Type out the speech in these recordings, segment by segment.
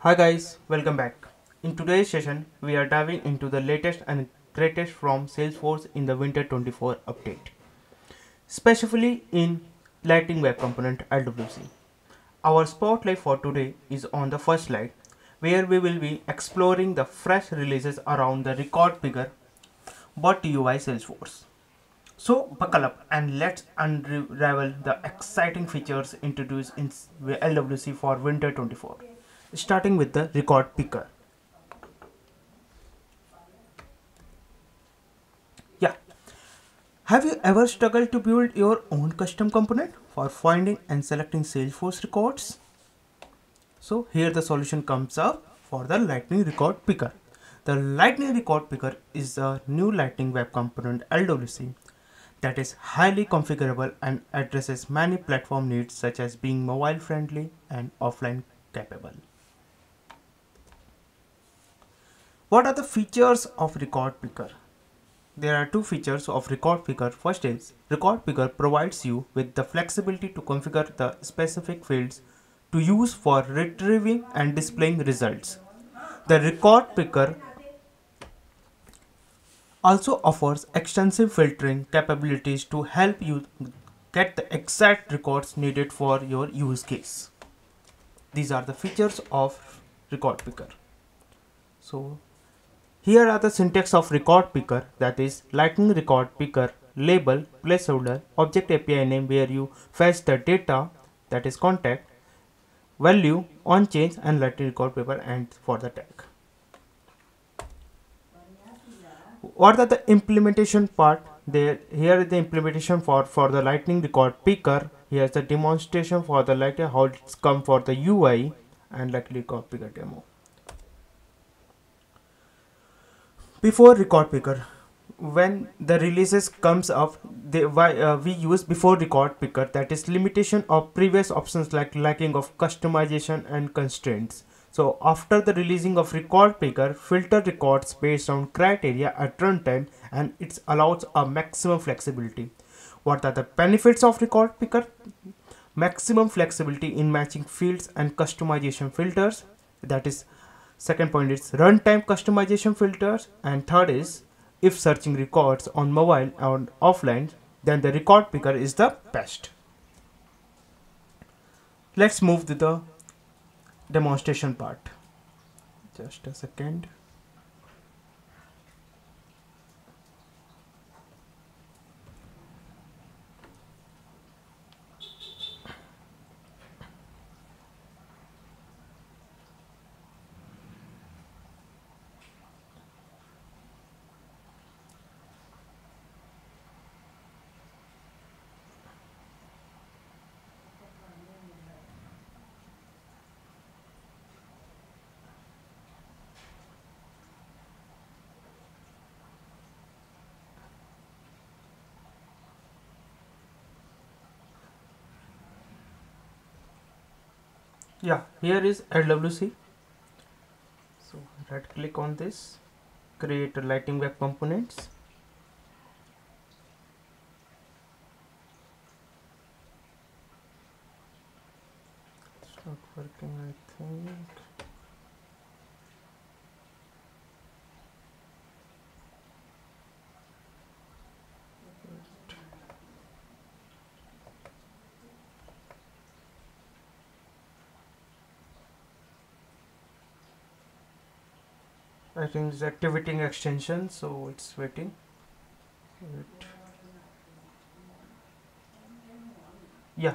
Hi guys, welcome back. In today's session, we are diving into the latest and greatest from Salesforce in the Winter 24 update, specifically in Lightning Web Component LWC. Our spotlight for today is on the first slide, where we will be exploring the fresh releases around the record picker brought to you by Salesforce. So buckle up and let's unravel the exciting features introduced in LWC for Winter 24. Starting with the record picker. Yeah, have you ever struggled to build your own custom component for finding and selecting Salesforce records? So here the solution comes up for the Lightning Record Picker. The Lightning Record Picker is a new Lightning Web Component LWC that is highly configurable and addresses many platform needs such as being mobile friendly and offline capable. What are the features of Record Picker? There are two features of Record Picker. First is Record Picker provides you with the flexibility to configure the specific fields to use for retrieving and displaying results. The Record Picker also offers extensive filtering capabilities to help you get the exact records needed for your use case. These are the features of Record Picker. So here are the syntax of record picker, that is Lightning record picker label placeholder object API name where you fetch the data, that is contact value on change and Lightning record picker and for the tag. What are the implementation part? There here is the implementation for the Lightning record picker. Here's the demonstration for the Lightning how it's come for the UI and Lightning record picker demo. Before record picker, when the releases comes up, we use before record picker, that is limitation of previous options like lacking of customization and constraints. So after the releasing of record picker, filter records based on criteria at runtime and it allows a maximum flexibility. What are the benefits of record picker? Maximum flexibility in matching fields and customization filters, that is second point is runtime customization filters, and third is if searching records on mobile or offline, then the record picker is the best. Let's move to the demonstration part. Just a second. Yeah, here is LWC. So right click on this, create a Lightning Web Components. It's not working, I think. I think it's activating extension, so it's waiting. Wait. Yeah,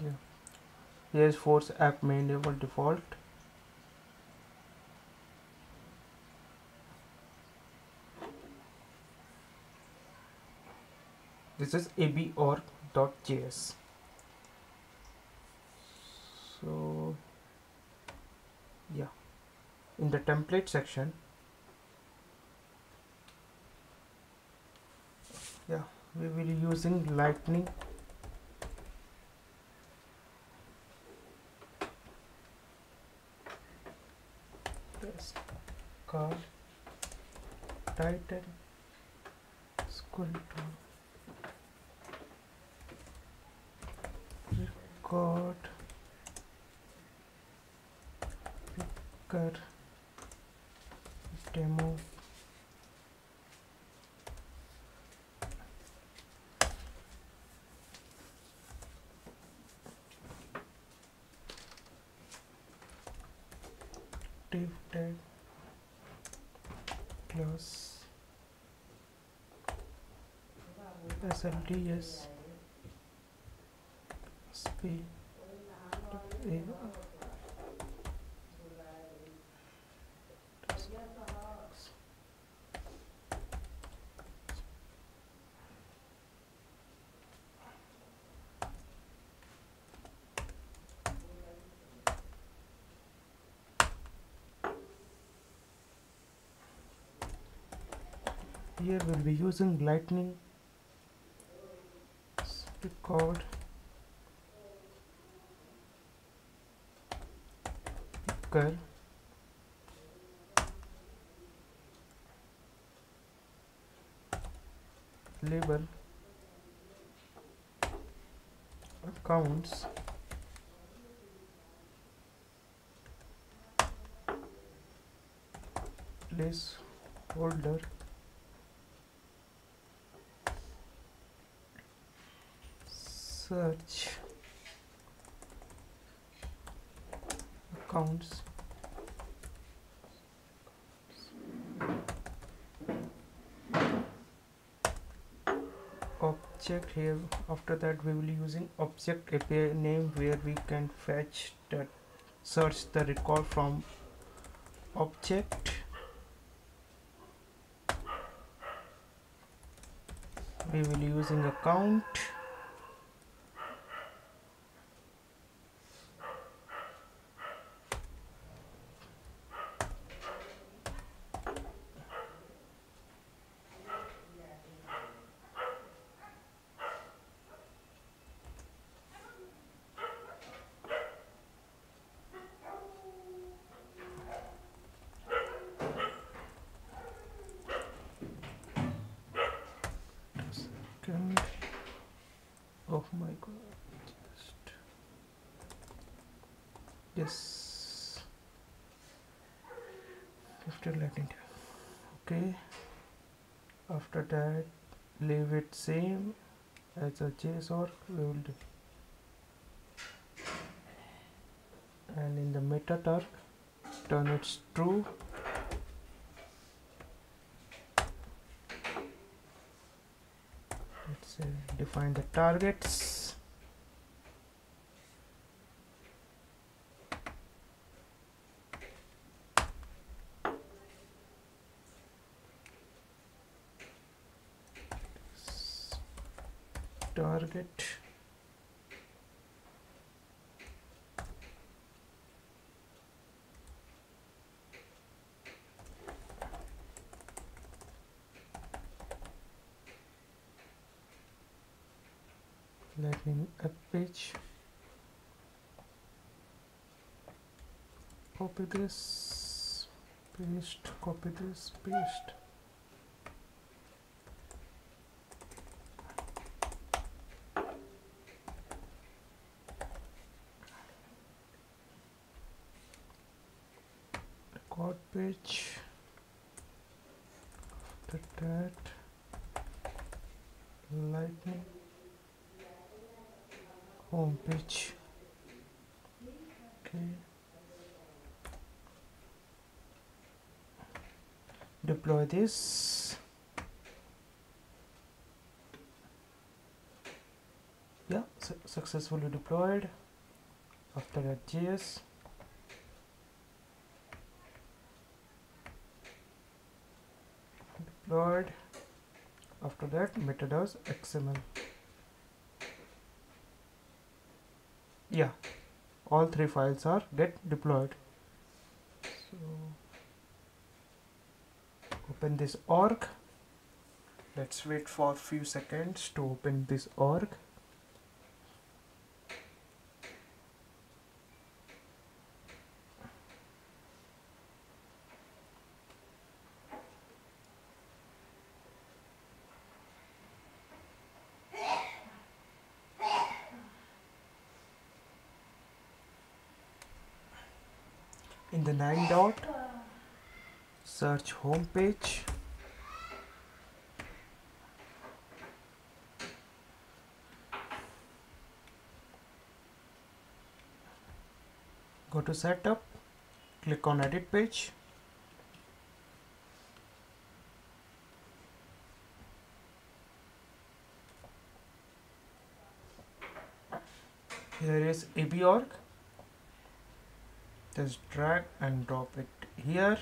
yeah. Here's Force app may enable default. This is ab or .js. So yeah, in the template section, yeah, we will be using lightning test card title school to record picker demo div tag plus slds sp a here we'll be using lightning record picker label accounts placeholder search accounts object. Here after that we will be using object API name, where we can fetch that search the record from object. We will be using account second. Oh my god, just yes, 50 lightning. Okay, after that leave it same as a JSON we will do, and in the meta tag turn it true. Let's say define the targets. Target lightning app page. Copy this, paste, copy this, paste. Record page. After that, lightning home page. Okay. Deploy this. Yeah, successfully deployed. After that, JS. Deployed. After that, metadata XML. Yeah, all three files are get deployed. So open this org. Let's wait for few seconds to open this org. In the 9 dot, search home page. Go to setup, click on edit page. Here is AB org. Just drag and drop it here.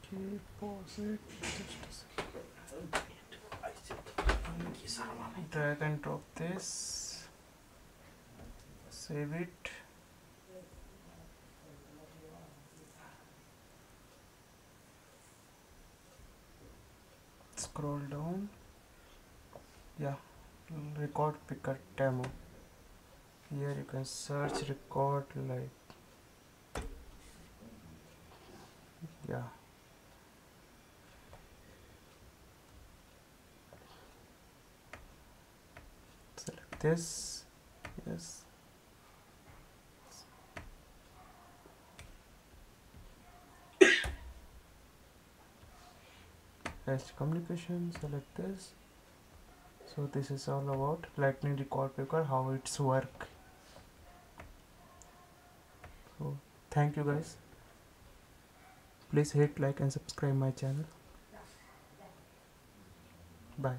Okay, pause it. Just a second. Drag and drop this. Save it. Scroll down. Yeah, record picker demo. Here you can search record like, yeah. Select this. Yes. Edge communication, select this. So this is all about lightning record picker, how it's work. So thank you guys. Please hit like and subscribe my channel. Bye.